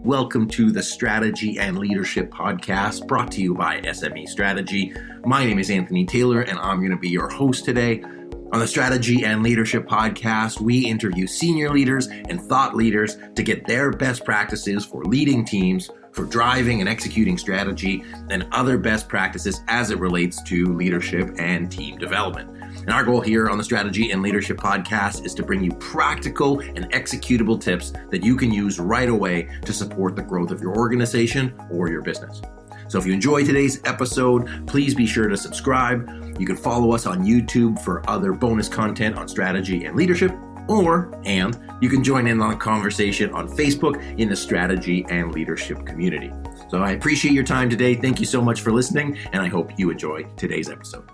Welcome to the Strategy and Leadership Podcast, brought to you by SME Strategy. My name is Anthony Taylor, and I'm going to be your host today. On the Strategy and Leadership Podcast, we interview senior leaders and thought leaders to get their best practices for leading teams, for driving and executing strategy, and other best practices as it relates to leadership and team development. And our goal here on the Strategy and Leadership Podcast is to bring you practical and executable tips that you can use right away to support the growth of your organization or your business. So if you enjoy today's episode, please be sure to subscribe. You can follow us on YouTube for other bonus content on strategy and leadership, and you can join in on the conversation on Facebook in the Strategy and Leadership community. So I appreciate your time today. Thank you so much for listening, and I hope you enjoy today's episode.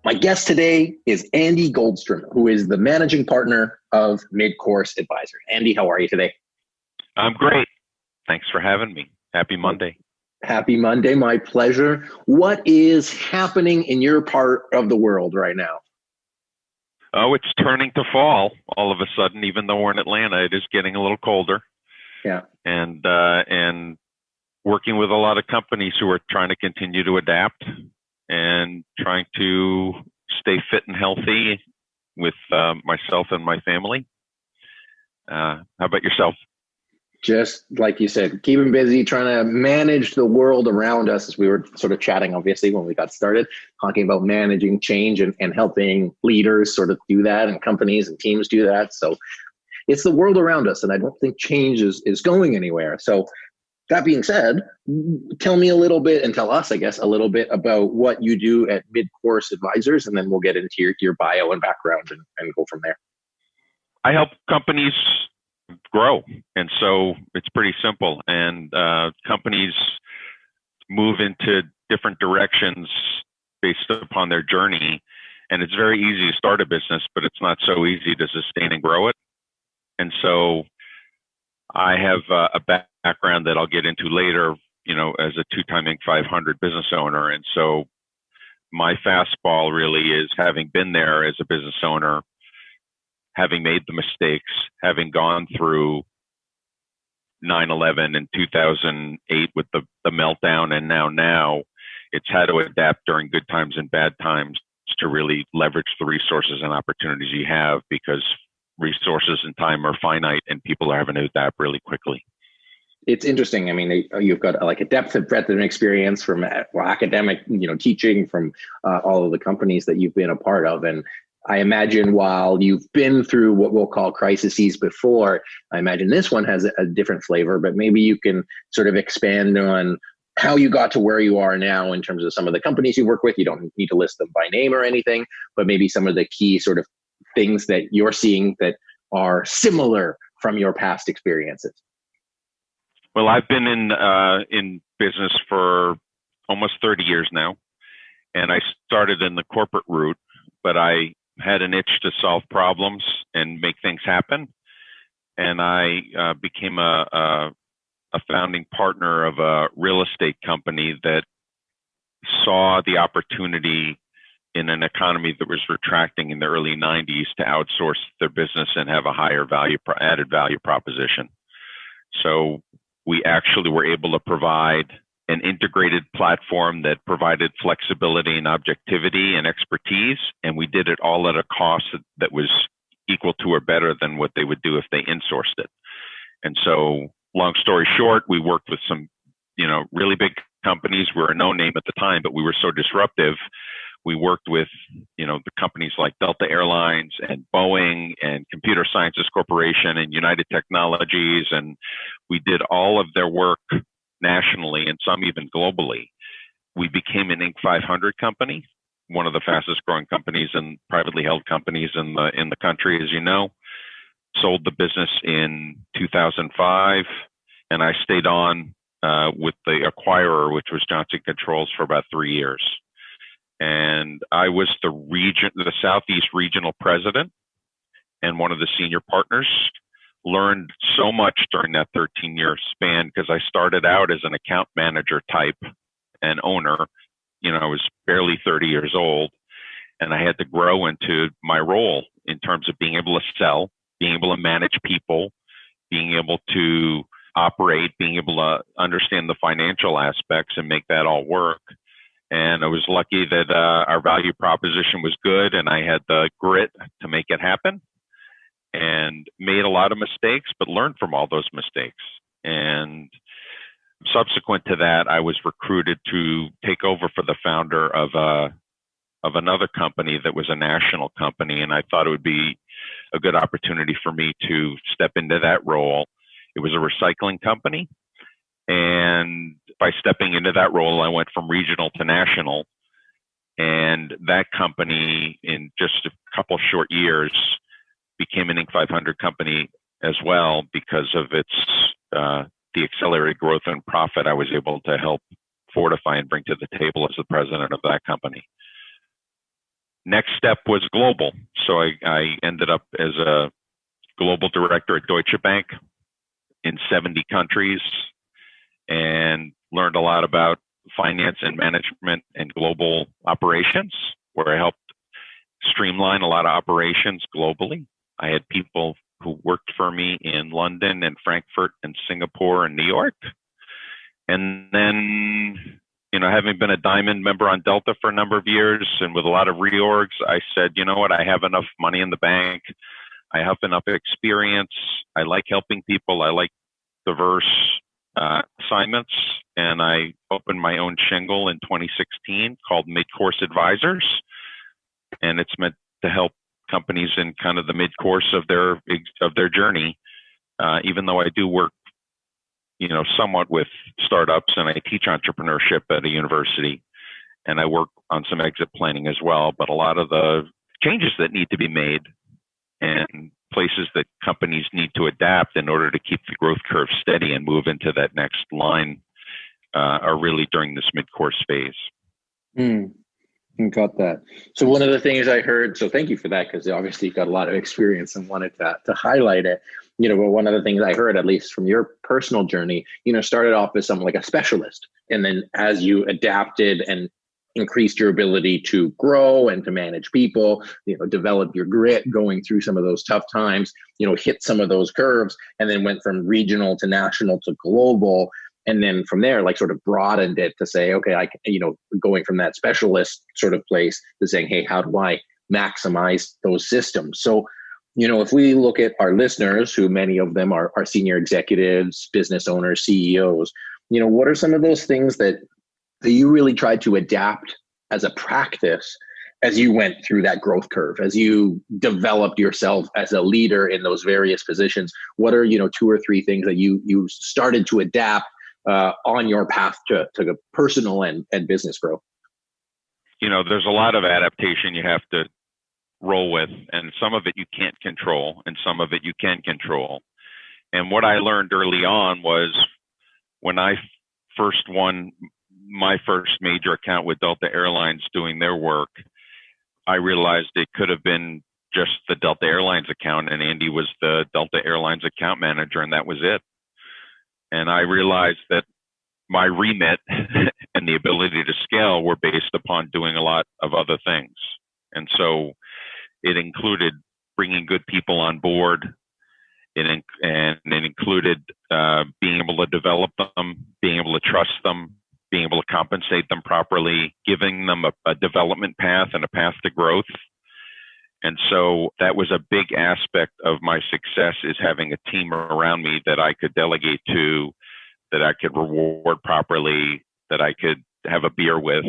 My guest today is Andy Goldstrom, who is the managing partner of Midcourse Advisors. Andy, how are you today? I'm great. Thanks for having me. Happy Monday. Happy Monday. My pleasure. What is happening in your part of the world right now? Oh, it's turning to fall all of a sudden. Even though we're in Atlanta, it is getting a little colder. Yeah. And working with a lot of companies who are trying to continue to adapt and trying to stay fit and healthy with myself and my family. How about yourself? Just like you said, keeping busy, trying to manage the world around us, as we were sort of chatting, obviously, when we got started, talking about managing change and helping leaders sort of do that, and companies and teams do that. So it's the world around us, and I don't think change is going anywhere. So that being said, tell me a little bit, and tell us, I guess, a little bit about what you do at Midcourse Advisors, and then we'll get into your bio and background and go from there. I help companies grow. And so it's pretty simple. And companies move into different directions based upon their journey. And it's very easy to start a business, but it's not so easy to sustain and grow it. And so I have a background that I'll get into later, as a two-time Inc. 500 business owner. And so my fastball really is, having been there as a business owner, having made the mistakes, having gone through 9/11 and 2008 with the meltdown, and now it's how to adapt during good times and bad times to really leverage the resources and opportunities you have, because resources and time are finite and people are having to adapt really quickly. It's interesting. I mean, you've got like a depth and breadth of experience from academic, teaching from all of the companies that you've been a part of. And I imagine while you've been through what we'll call crises before, I imagine this one has a different flavor, but maybe you can sort of expand on how you got to where you are now in terms of some of the companies you work with. You don't need to list them by name or anything, but maybe some of the key sort of things that you're seeing that are similar from your past experiences. Well, I've been in business for almost 30 years now, and I started in the corporate route, but I had an itch to solve problems and make things happen. And I became a founding partner of a real estate company that saw the opportunity in an economy that was retracting in the early 90s to outsource their business and have a higher added value proposition. So we actually were able to provide an integrated platform that provided flexibility and objectivity and expertise, and we did it all at a cost that was equal to or better than what they would do if they insourced it. And so, long story short, we worked with some, really big companies. We were a no name at the time, but we were so disruptive. We worked with, the companies like Delta Airlines and Boeing and Computer Sciences Corporation and United Technologies, and we did all of their work nationally and some even globally. We became an Inc. 500 company, one of the fastest growing companies and privately held companies in the country, as you know. Sold the business in 2005, and I stayed on with the acquirer, which was Johnson Controls, for about 3 years. And I was the Southeast regional president and one of the senior partners. Learned so much during that 13-year span, because I started out as an account manager type and owner. I was barely 30 years old, and I had to grow into my role in terms of being able to sell, being able to manage people, being able to operate, being able to understand the financial aspects and make that all work. And I was lucky that our value proposition was good and I had the grit to make it happen, and made a lot of mistakes, but learned from all those mistakes. And subsequent to that, I was recruited to take over for the founder of another company that was a national company. And I thought it would be a good opportunity for me to step into that role. It was a recycling company. And by stepping into that role, I went from regional to national. And that company, in just a couple short years, became an Inc. 500 company as well, because of its the accelerated growth and profit I was able to help fortify and bring to the table as the president of that company. Next step was global. So I ended up as a global director at Deutsche Bank in 70 countries, and learned a lot about finance and management and global operations, where I helped streamline a lot of operations globally. I had people who worked for me in London and Frankfurt and Singapore and New York. And then, having been a diamond member on Delta for a number of years and with a lot of reorgs, I said, you know what, I have enough money in the bank. I have enough experience. I like helping people. I like diverse assignments. And I opened my own shingle in 2016 called Midcourse Advisors. And it's meant to help companies in kind of the mid-course of their journey, even though I do work, somewhat with startups, and I teach entrepreneurship at a university, and I work on some exit planning as well. But a lot of the changes that need to be made and places that companies need to adapt in order to keep the growth curve steady and move into that next line are really during this mid-course phase. Got that. So one of the things I heard, so thank you for that, because obviously you've got a lot of experience and wanted to highlight it. But one of the things I heard, at least from your personal journey, started off as something like a specialist. And then as you adapted and increased your ability to grow and to manage people, develop your grit going through some of those tough times, hit some of those curves, and then went from regional to national to global. And then from there, sort of broadened it to say, okay, going from that specialist sort of place to saying, hey, how do I maximize those systems? So, if we look at our listeners, who many of them are senior executives, business owners, CEOs, what are some of those things that you really tried to adapt as a practice as you went through that growth curve, as you developed yourself as a leader in those various positions? What are, 2 or 3 things that you started to adapt on your path to personal and business growth? There's a lot of adaptation you have to roll with, and some of it you can't control, and some of it you can control. And what I learned early on was, when I first won my first major account with Delta Airlines doing their work, I realized it could have been just the Delta Airlines account, and Andy was the Delta Airlines account manager, and that was it. And I realized that my remit and the ability to scale were based upon doing a lot of other things. And so it included bringing good people on board. And it included being able to develop them, being able to trust them, being able to compensate them properly, giving them a development path and a path to growth. And so that was a big aspect of my success, is having a team around me that I could delegate to, that I could reward properly, that I could have a beer with,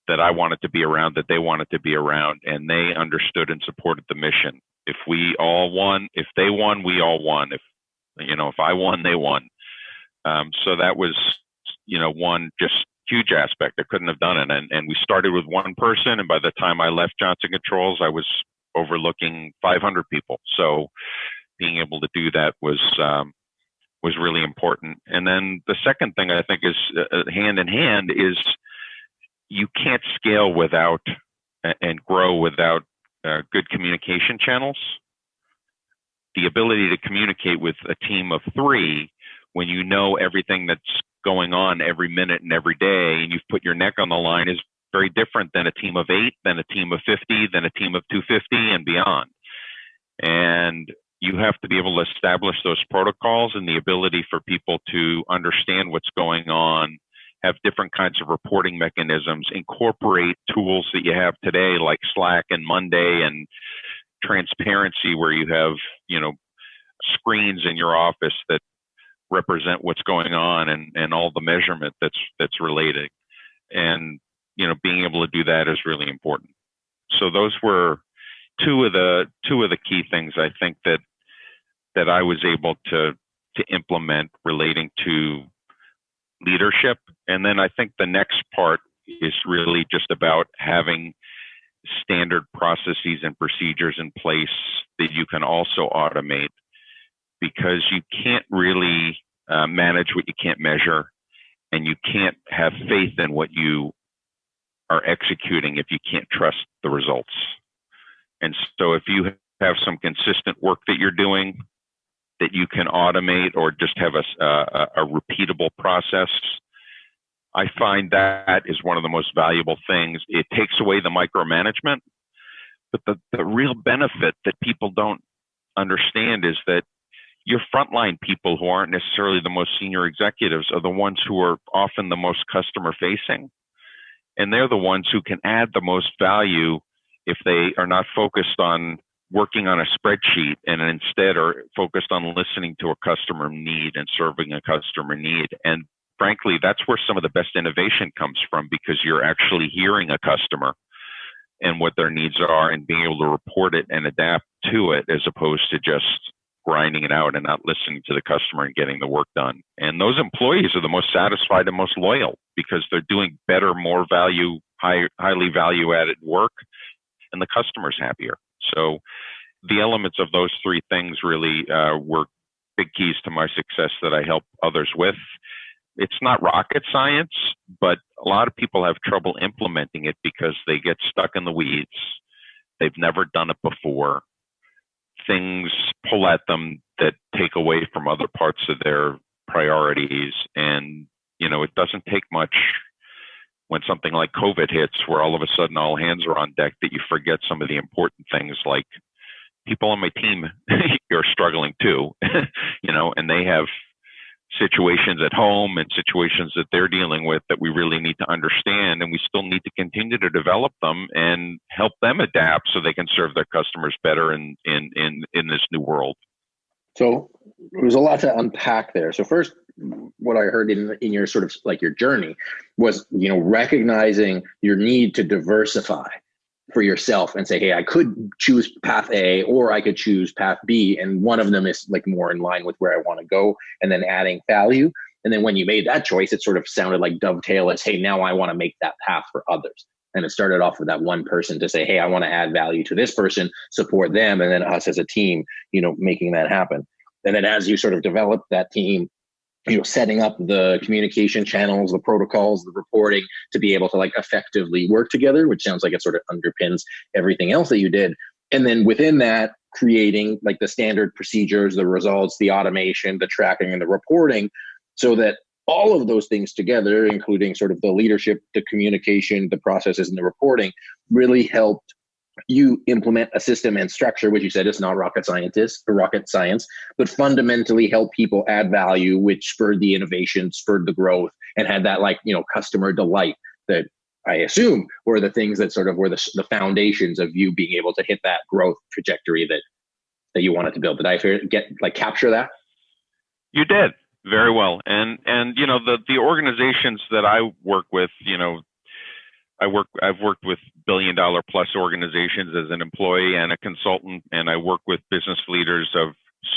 that I wanted to be around, that they wanted to be around, and they understood and supported the mission. If we all won, if they won, we all won. If I won, they won. So that was, one just huge aspect. I couldn't have done it. And we started with one person, and by the time I left Johnson Controls, I was overlooking 500 people. So being able to do that was really important. And then the second thing I think is hand in hand is, you can't scale without and grow without good communication channels. The ability to communicate with a team of 3 when you know everything that's going on every minute and every day, and you've put your neck on the line, is very different than a team of 8, than a team of 50, than a team of 250 and beyond. And you have to be able to establish those protocols and the ability for people to understand what's going on, have different kinds of reporting mechanisms, incorporate tools that you have today like Slack and Monday, and transparency where you have, screens in your office that represent what's going on and all the measurement that's related. And, being able to do that is really important. So those were two of the key things I think that I was able to implement relating to leadership. And then I think the next part is really just about having standard processes and procedures in place that you can also automate, because you can't really manage what you can't measure, and you can't have faith in what you are executing if you can't trust the results. And so if you have some consistent work that you're doing that you can automate or just have a repeatable process, I find that is one of the most valuable things. It takes away the micromanagement, but the real benefit that people don't understand is that your frontline people, who aren't necessarily the most senior executives, are the ones who are often the most customer facing. And they're the ones who can add the most value if they are not focused on working on a spreadsheet and instead are focused on listening to a customer need and serving a customer need. And frankly, that's where some of the best innovation comes from, because you're actually hearing a customer and what their needs are and being able to report it and adapt to it, as opposed to just grinding it out and not listening to the customer and getting the work done. And those employees are the most satisfied and most loyal, because they're doing better, more value, highly value added work, and the customer's happier. So the elements of those three things really were big keys to my success that I help others with. It's not rocket science, but a lot of people have trouble implementing it because they get stuck in the weeds. They've never done it before. Things pull at them that take away from other parts of their priorities. And, it doesn't take much when something like COVID hits, where all of a sudden all hands are on deck, that you forget some of the important things, like people on my team are struggling too, and they have situations at home and situations that they're dealing with that we really need to understand, and we still need to continue to develop them and help them adapt so they can serve their customers better in this new world. So there's a lot to unpack there. So first, what I heard in your sort of like your journey was, recognizing your need to diversify for yourself and say, hey, I could choose path A or I could choose path B, and one of them is like more in line with where I want to go, and then adding value. And then when you made that choice, it sort of sounded like dovetail as, hey, now I want to make that path for others. And it started off with that one person to say, hey, I want to add value to this person, support them, and then us as a team, making that happen. And then as you sort of develop that team, setting up the communication channels, the protocols, the reporting to be able to like effectively work together, which sounds like it sort of underpins everything else that you did. And then within that, creating like the standard procedures, the results, the automation, the tracking, and the reporting, so that all of those things together, including sort of the leadership, the communication, the processes, and the reporting, really helped you implement a system and structure, which you said is not rocket science, but fundamentally help people add value, which spurred the innovation, spurred the growth, and had that customer delight that I assume were the things that sort of were the foundations of you being able to hit that growth trajectory that you wanted to build. Did I capture that? You did very well. And the organizations that I work with, I've worked with $1 billion plus organizations as an employee and a consultant, and I work with business leaders of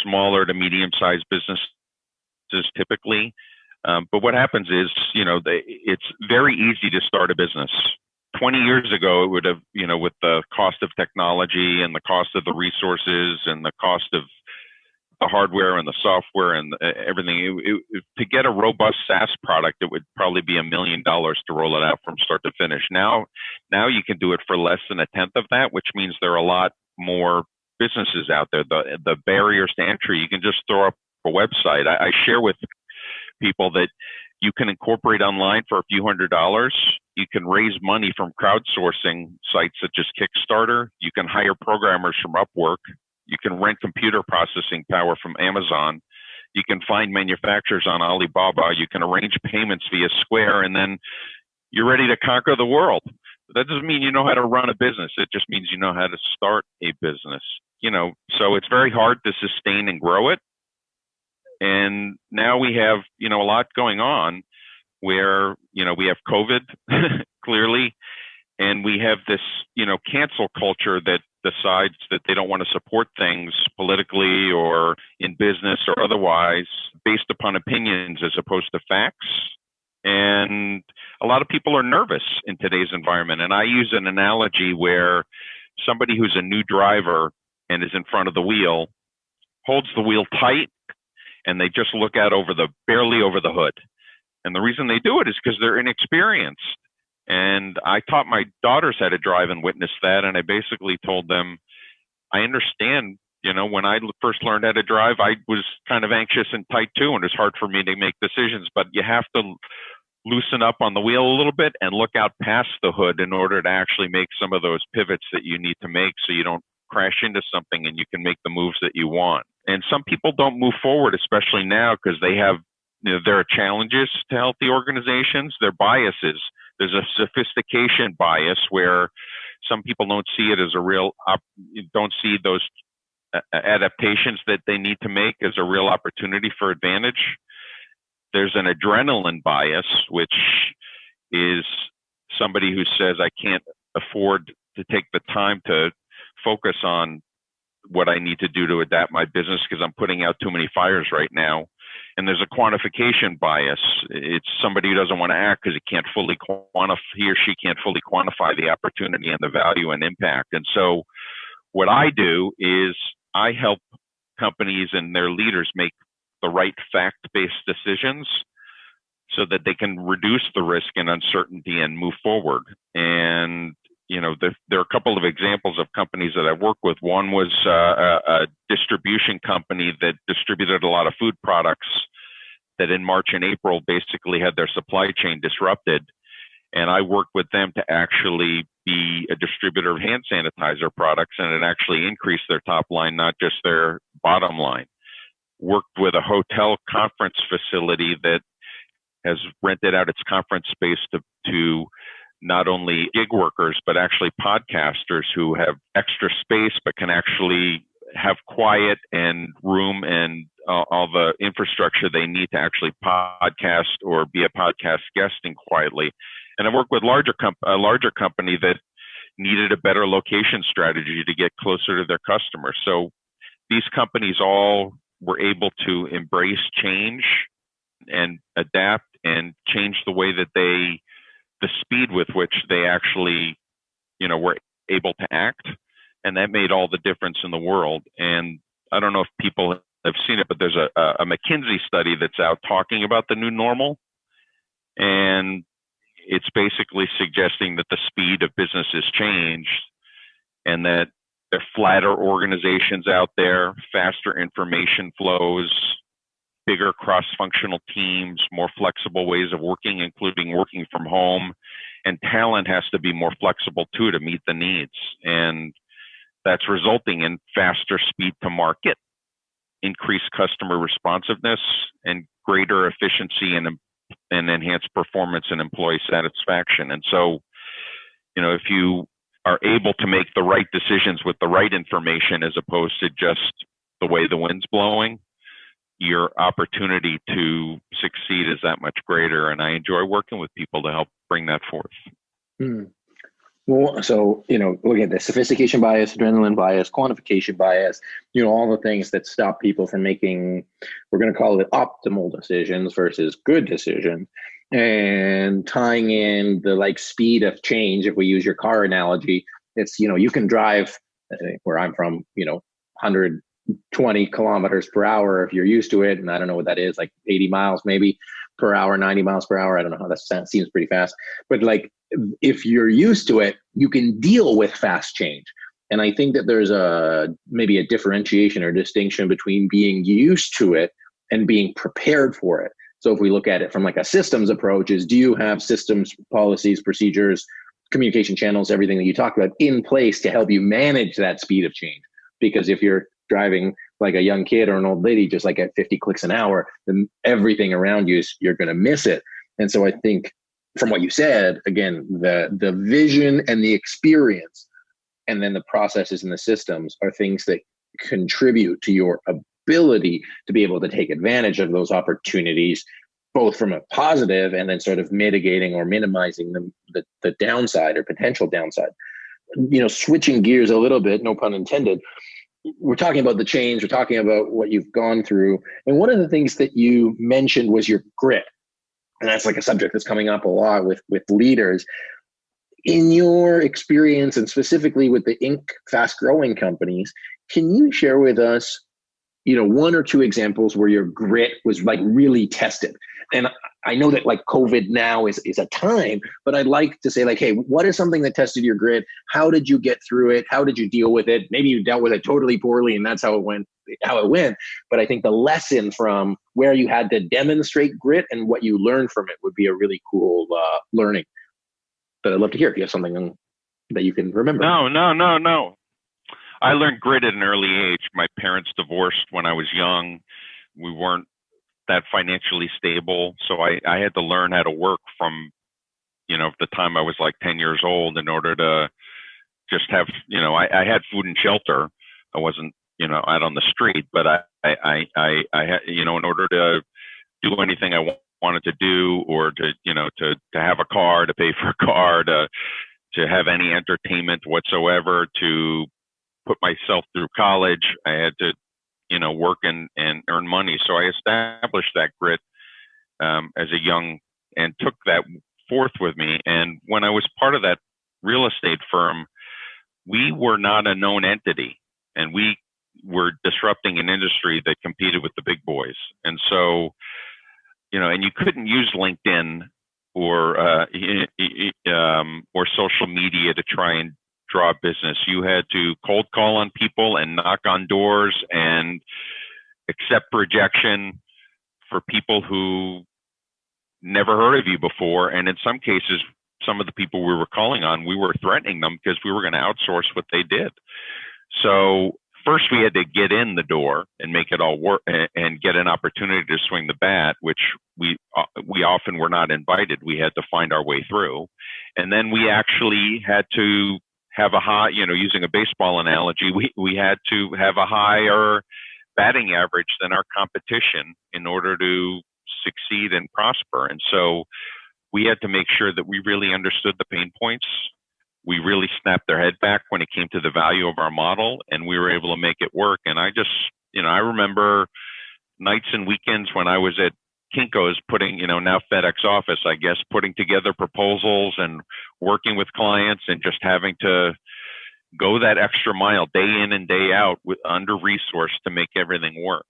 smaller to medium-sized businesses typically. But what happens is, it's very easy to start a business. 20 years ago, it would have, with the cost of technology and the cost of the resources and the cost of the hardware and the software and everything, to get a robust SaaS product, it would probably be $1 million to roll it out from start to finish. Now you can do it for less than a tenth of that, which means there are a lot more businesses out there. The barriers to entry, you can just throw up a website. I share with people that you can incorporate online for a few $100s. You can raise money from crowdsourcing sites such as Kickstarter. You can hire programmers from Upwork. You can rent computer processing power from Amazon. You can find manufacturers on Alibaba. You can arrange payments via Square, and then you're ready to conquer the world. That doesn't mean you know how to run a business. It just means you know how to start a business. So it's very hard to sustain and grow it. And now we have, a lot going on where, we have COVID clearly, and we have this, cancel culture that decides that they don't want to support things politically or in business or otherwise based upon opinions as opposed to facts. And a lot of people are nervous in today's environment. And I use an analogy where somebody who's a new driver and is in front of the wheel holds the wheel tight, and they just look out barely over the hood. And the reason they do it is because they're inexperienced. And I taught my daughters how to drive and witnessed that. And I basically told them, I understand, when I first learned how to drive, I was kind of anxious and tight too. And it's hard for me to make decisions, but you have to loosen up on the wheel a little bit and look out past the hood in order to actually make some of those pivots that you need to make so you don't crash into something and you can make the moves that you want. And some people don't move forward, especially now, because they have, there are challenges to healthy organizations. There are biases. There's a sophistication bias where some people don't see it as don't see those adaptations that they need to make as a real opportunity for advantage. There's an adrenaline bias, which is somebody who says, I can't afford to take the time to focus on what I need to do to adapt my business because I'm putting out too many fires right now. And there's a quantification bias. It's somebody who doesn't want to act because he or she can't fully quantify the opportunity and the value and impact. And so what I do is I help companies and their leaders make the right fact-based decisions so that they can reduce the risk and uncertainty and move forward. And there are a couple of examples of companies that I've worked with. One was a distribution company that distributed a lot of food products that in March and April basically had their supply chain disrupted. And I worked with them to actually be a distributor of hand sanitizer products, and it actually increased their top line, not just their bottom line. Worked with a hotel conference facility that has rented out its conference space to not only gig workers, but actually podcasters who have extra space, but can actually have quiet and room and all the infrastructure they need to actually podcast or be a podcast guesting quietly. And I worked with a larger company that needed a better location strategy to get closer to their customers. So these companies all were able to embrace change and adapt and change the way that the speed with which they actually, were able to act. And that made all the difference in the world. And I don't know if people have seen it, but there's a McKinsey study that's out talking about the new normal. And it's basically suggesting that the speed of business has changed and that there are flatter organizations out there, faster information flows, bigger cross-functional teams, more flexible ways of working, including working from home, and talent has to be more flexible too to meet the needs. And that's resulting in faster speed to market, increased customer responsiveness, and greater efficiency and enhanced performance and employee satisfaction. And so, if you are able to make the right decisions with the right information as opposed to just the way the wind's blowing, your opportunity to succeed is that much greater. And I enjoy working with people to help bring that forth. Well, so, look at the sophistication bias, adrenaline bias, quantification bias, all the things that stop people from making, we're going to call it optimal decisions versus good decisions, and tying in the speed of change. If we use your car analogy, it's, you can drive where I'm from, 120 kilometers per hour if you're used to it. And I don't know what that is, 80 miles maybe per hour, 90 miles per hour. I don't know how that seems pretty fast. But if you're used to it, you can deal with fast change. And I think that there's maybe a differentiation or distinction between being used to it and being prepared for it. So if we look at it from a systems approach, do you have systems, policies, procedures, communication channels, everything that you talked about in place to help you manage that speed of change? Because if you're driving like a young kid or an old lady, just like at 50 clicks an hour, then everything around you you're going to miss it. And so I think from what you said, again, the vision and the experience, and then the processes and the systems are things that contribute to your ability to be able to take advantage of those opportunities, both from a positive and then sort of mitigating or minimizing the downside or potential downside. Switching gears a little bit, no pun intended, we're talking about the change, we're talking about what you've gone through. And one of the things that you mentioned was your grit. And that's like a subject that's coming up a lot with leaders. In your experience, and specifically with the fast growing companies, can you share with us, one or two examples where your grit was like really tested? And I know that like COVID now is a time, but I'd like to say like, hey, what is something that tested your grit? How did you get through it? How did you deal with it? Maybe you dealt with it totally poorly and that's how it went. But I think the lesson from where you had to demonstrate grit and what you learned from it would be a really cool learning. But I'd love to hear if you have something that you can remember. No. I learned grit at an early age. My parents divorced when I was young. We weren't that financially stable. So I had to learn how to work from, the time I was like 10 years old in order to just have, I had food and shelter. I wasn't, out on the street, but I had, in order to do anything I wanted to do, or to have a car, to pay for a car, to have any entertainment whatsoever, to put myself through college, I had to, work and earn money. So I established that grit as a young, and took that forth with me. And when I was part of that real estate firm, we were not a known entity, and we were disrupting an industry that competed with the big boys. And so, and you couldn't use LinkedIn or social media to try and draw business. You had to cold call on people and knock on doors and accept rejection for people who never heard of you before. And in some cases, some of the people we were calling on, we were threatening them because we were going to outsource what they did. So first we had to get in the door and make it all work and get an opportunity to swing the bat, which we often were not invited. We had to find our way through. And then we actually had to have a high, using a baseball analogy, we had to have a higher batting average than our competition in order to succeed and prosper. And so we had to make sure that we really understood the pain points. We really snapped their head back when it came to the value of our model, and we were able to make it work. And I just, I remember nights and weekends when I was at Kinko's putting, now FedEx office, I guess, putting together proposals and working with clients and just having to go that extra mile day in and day out with under-resourced to make everything work.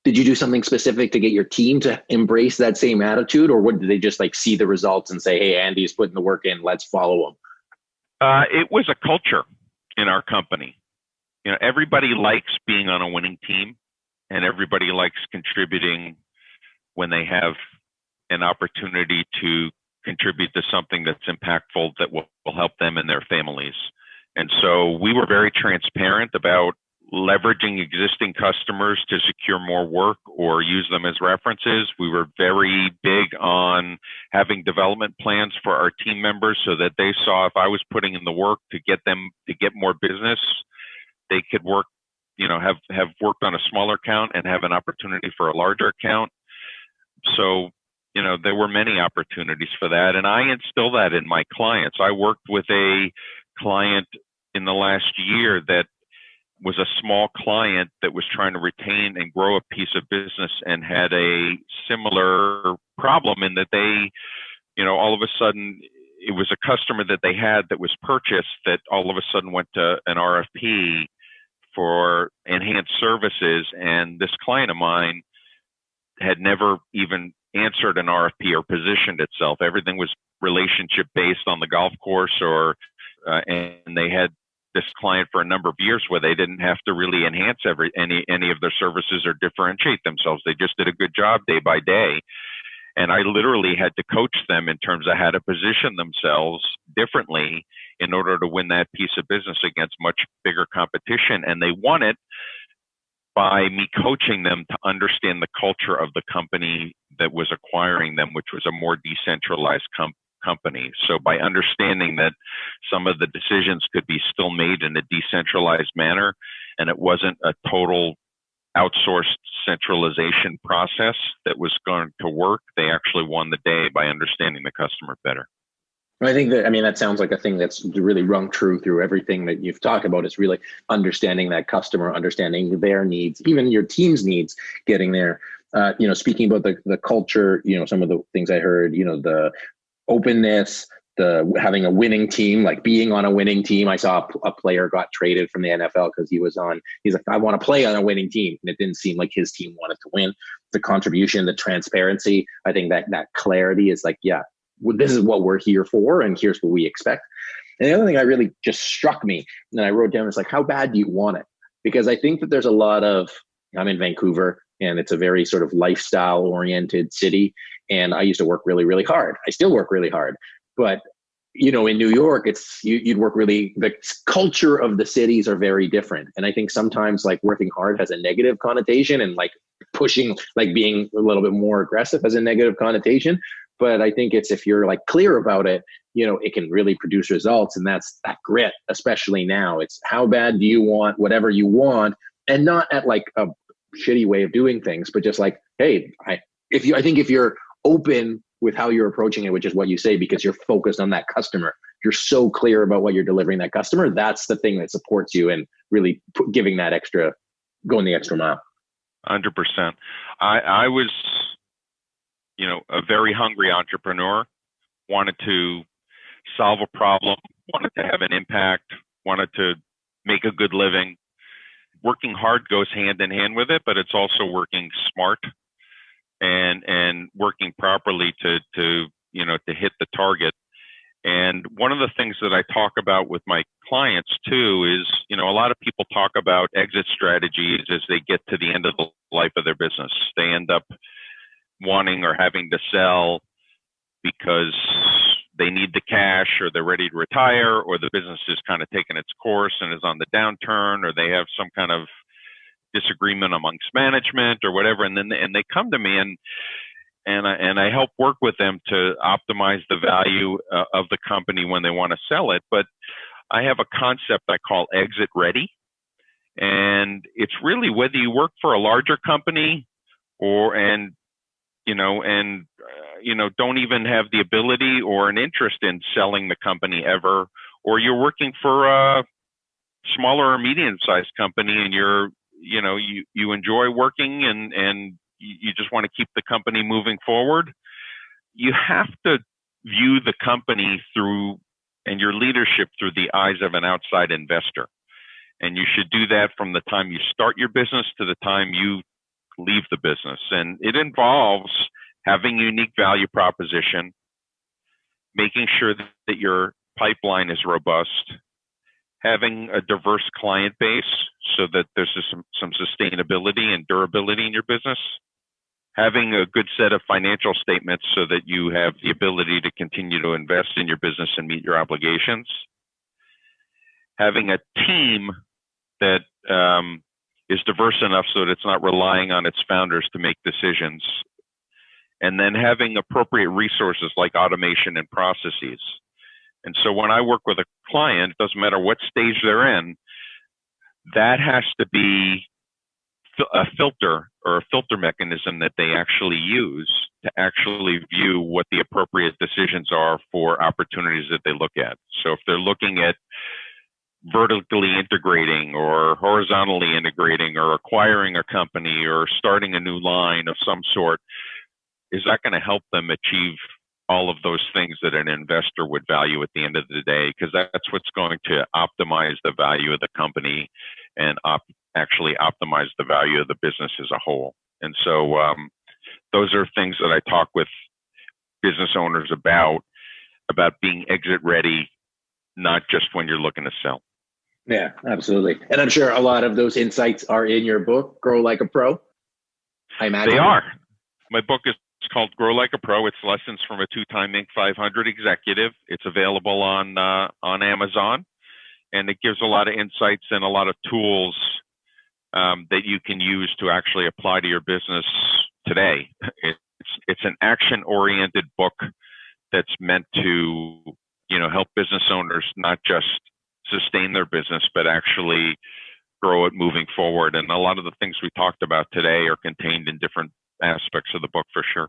Did you do something specific to get your team to embrace that same attitude, or what, did they just like see the results and say, hey, Andy's putting the work in, let's follow him? It was a culture in our company. Everybody likes being on a winning team, and everybody likes contributing when they have an opportunity to contribute to something that's impactful that will help them and their families. And so we were very transparent about leveraging existing customers to secure more work or use them as references. We were very big on having development plans for our team members so that they saw if I was putting in the work to get them to get more business, they could work, have worked on a smaller account and have an opportunity for a larger account. So, there were many opportunities for that. And I instill that in my clients. I worked with a client in the last year that was a small client that was trying to retain and grow a piece of business and had a similar problem in that they, all of a sudden it was a customer that they had that was purchased that all of a sudden went to an RFP for enhanced services. And this client of mine had never even answered an RFP or positioned itself. Everything was relationship based on the golf course and they had this client for a number of years where they didn't have to really enhance any of their services or differentiate themselves. They just did a good job day by day. And I literally had to coach them in terms of how to position themselves differently in order to win that piece of business against much bigger competition. And they won it by me coaching them to understand the culture of the company that was acquiring them, which was a more decentralized company. So by understanding that some of the decisions could be still made in a decentralized manner, and it wasn't a total outsourced centralization process that was going to work, they actually won the day by understanding the customer better. I think that sounds like a thing that's really rung true through everything that you've talked about, is really understanding that customer, understanding their needs, even your team's needs, getting there. Speaking about the culture, some of the things I heard, the openness, the having a winning team, like being on a winning team. I saw a player got traded from the NFL because he's like, I want to play on a winning team. And it didn't seem like his team wanted to win. The contribution, the transparency, I think that clarity is like, yeah, this is what we're here for, and here's what we expect. And the other thing that really just struck me, and I wrote down, is like, how bad do you want it? Because I think that there's a lot of, I'm in Vancouver, and it's a very sort of lifestyle oriented city. And I used to work really, really hard. I still work really hard. But, in New York, you'd work really, the culture of the cities are very different. And I think sometimes like working hard has a negative connotation, and like pushing, like being a little bit more aggressive has a negative connotation. But I think if you're like clear about it, it can really produce results. And that's that grit, especially now. It's how bad do you want whatever you want, and not at like a shitty way of doing things, but just like, hey, I think if you're open with how you're approaching it, which is what you say, because you're focused on that customer, you're so clear about what you're delivering that customer, that's the thing that supports you and really going the extra mile. 100%. I was, a very hungry entrepreneur, wanted to solve a problem, wanted to have an impact, wanted to make a good living. Working hard goes hand in hand with it, but it's also working smart and working properly to hit the target. And one of the things that I talk about with my clients too is, a lot of people talk about exit strategies as they get to the end of the life of their business. They end up wanting or having to sell because they need the cash, or they're ready to retire, or the business is kind of taking its course and is on the downturn, or they have some kind of disagreement amongst management or whatever. And they come to me and I help work with them to optimize the value of the company when they want to sell it. But I have a concept I call exit ready. And it's really whether you work for a larger company don't even have the ability or an interest in selling the company ever, or you're working for a smaller or medium-sized company and you enjoy working and you just want to keep the company moving forward. You have to view the company and your leadership through the eyes of an outside investor. And you should do that from the time you start your business to the time you leave the business. And it involves having a unique value proposition, making sure that your pipeline is robust, having a diverse client base so that there's some sustainability and durability in your business, having a good set of financial statements so that you have the ability to continue to invest in your business and meet your obligations, having a team that is diverse enough so that it's not relying on its founders to make decisions, and then having appropriate resources like automation and processes. And so when I work with a client, it doesn't matter what stage they're in, that has to be a filter or a filter mechanism that they actually use to actually view what the appropriate decisions are for opportunities that they look at. So if they're looking at vertically integrating or horizontally integrating or acquiring a company or starting a new line of some sort, is that going to help them achieve all of those things that an investor would value at the end of the day? Because that's what's going to optimize the value of the company and actually optimize the value of the business as a whole. And so those are things that I talk with business owners about being exit ready, not just when you're looking to sell. Yeah, absolutely. And I'm sure a lot of those insights are in your book, Grow Like a Pro. I imagine they are. My book is It's called Grow Like a Pro. It's lessons from a two-time Inc. 500 executive. It's available on Amazon, and it gives a lot of insights and a lot of tools that you can use to actually apply to your business today. It's an action-oriented book that's meant to, help business owners not just sustain their business, but actually grow it moving forward. And a lot of the things we talked about today are contained in different aspects of the book for sure.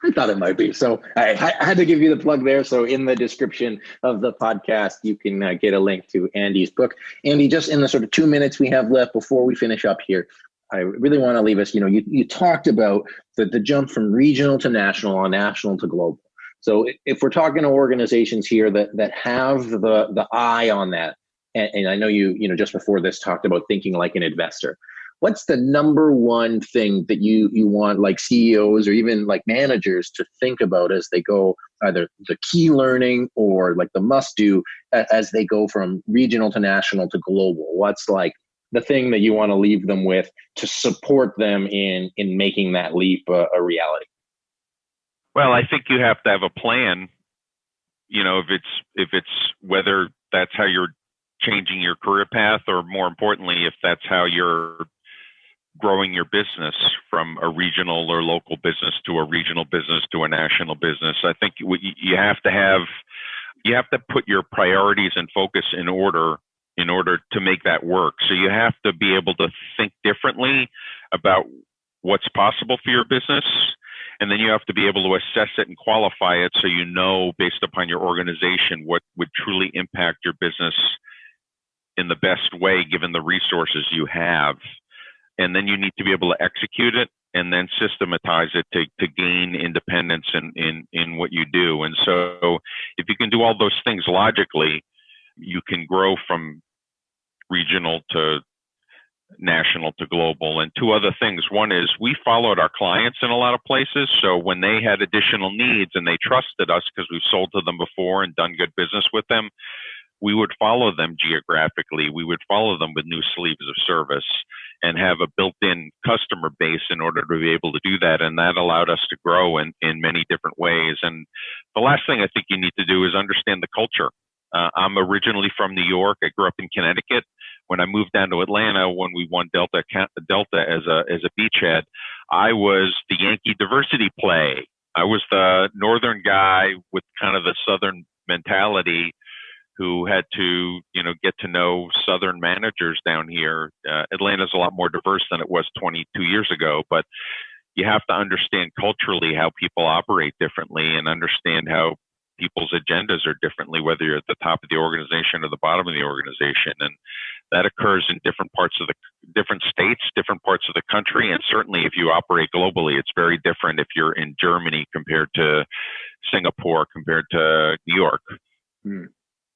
I thought it might be. So I had to give you the plug there. So in the description of the podcast, you can get a link to Andy's book. Andy, just in the sort of 2 minutes we have left before we finish up here, I really want to leave us, you talked about the jump from regional to national or national to global. So if we're talking to organizations here that have the eye on that, and I know you just before this talked about thinking like an investor, what's the number one thing that you want like CEOs or even like managers to think about as they go, either the key learning or like the must do as they go from regional to national to global? What's like the thing that you want to leave them with to support them in making that leap a reality? Well, I think you have to have a plan, if it's whether that's how you're changing your career path, or more importantly, if that's how you're growing your business from a regional or local business to a regional business to a national business. I think you have to put your priorities and focus in order to make that work. So you have to be able to think differently about what's possible for your business. And then you have to be able to assess it and qualify it so based upon your organization, what would truly impact your business in the best way, given the resources you have. And then you need to be able to execute it and then systematize it to gain independence in what you do. And so if you can do all those things logically, you can grow from regional to national to global. And two other things. One is we followed our clients in a lot of places. So when they had additional needs and they trusted us because we've sold to them before and done good business with them, we would follow them geographically. We would follow them with new sleeves of service and have a built-in customer base in order to be able to do that. And that allowed us to grow in many different ways. And the last thing I think you need to do is understand the culture. I'm originally from New York. I grew up in Connecticut. When I moved down to Atlanta, when we won Delta as a beachhead, I was the Yankee diversity play. I was the northern guy with kind of the southern mentality who had to, get to know southern managers down here. Atlanta's a lot more diverse than it was 22 years ago, but you have to understand culturally how people operate differently and understand how people's agendas are differently, whether you're at the top of the organization or the bottom of the organization. And that occurs in different states, different parts of the country. And certainly if you operate globally, it's very different if you're in Germany compared to Singapore, compared to New York.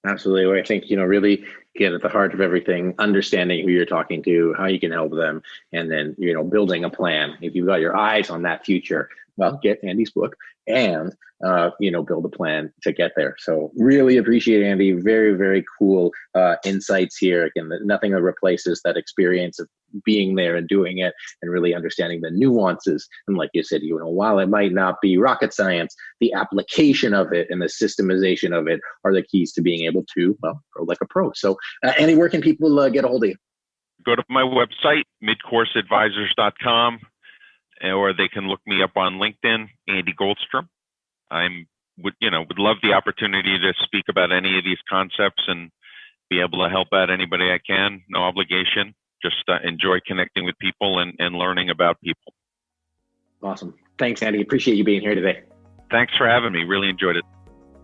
Absolutely. I think, really get at the heart of everything, understanding who you're talking to, how you can help them, and then, building a plan. If you've got your eyes on that future, well, get Andy's book and, build a plan to get there. So really appreciate Andy. Very, very cool insights here. Again, nothing replaces that experience of being there and doing it and really understanding the nuances. And like you said, while it might not be rocket science, the application of it and the systemization of it are the keys to being able to, grow like a pro. So Andy, where can people get a hold of you? Go to my website, midcourseadvisors.com, or they can look me up on LinkedIn, Andy Goldstrom. Would love the opportunity to speak about any of these concepts and be able to help out anybody I can. No obligation. Just enjoy connecting with people and learning about people. Awesome. Thanks, Andy. Appreciate you being here today. Thanks for having me. Really enjoyed it.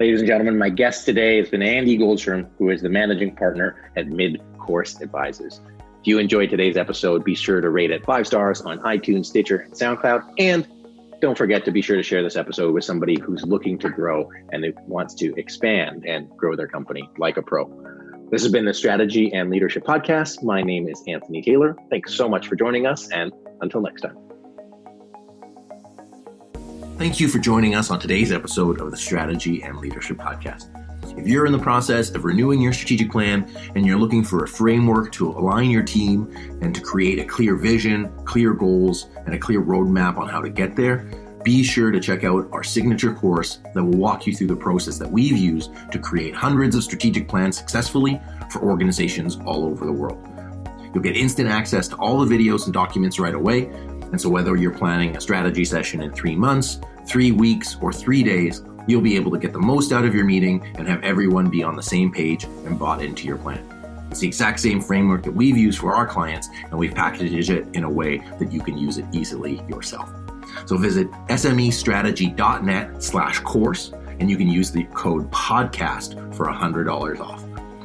Ladies and gentlemen, my guest today has been Andy Goldstrom, who is the managing partner at Midcourse Advisors. If you enjoyed today's episode, be sure to rate it 5 stars on iTunes, Stitcher, and SoundCloud. And don't forget to be sure to share this episode with somebody who's looking to grow and who wants to expand and grow their company like a pro. This has been the Strategy and Leadership Podcast. My name is Anthony Taylor. Thanks so much for joining us, and until next time. Thank you for joining us on today's episode of the Strategy and Leadership Podcast. If you're in the process of renewing your strategic plan and you're looking for a framework to align your team and to create a clear vision, clear goals, and a clear roadmap on how to get there, be sure to check out our signature course that will walk you through the process that we've used to create hundreds of strategic plans successfully for organizations all over the world. You'll get instant access to all the videos and documents right away. And so whether you're planning a strategy session in 3 months, 3 weeks, or 3 days, you'll be able to get the most out of your meeting and have everyone be on the same page and bought into your plan. It's the exact same framework that we've used for our clients, and we've packaged it in a way that you can use it easily yourself. So visit smestrategy.net/course, and you can use the code podcast for $100 off.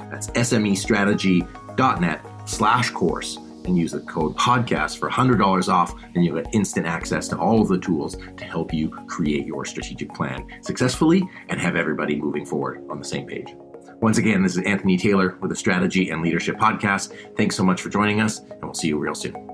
That's smestrategy.net/course, and use the code podcast for $100 off, and you'll get instant access to all of the tools to help you create your strategic plan successfully and have everybody moving forward on the same page. Once again, this is Anthony Taylor with the Strategy and Leadership Podcast. Thanks so much for joining us, and we'll see you real soon.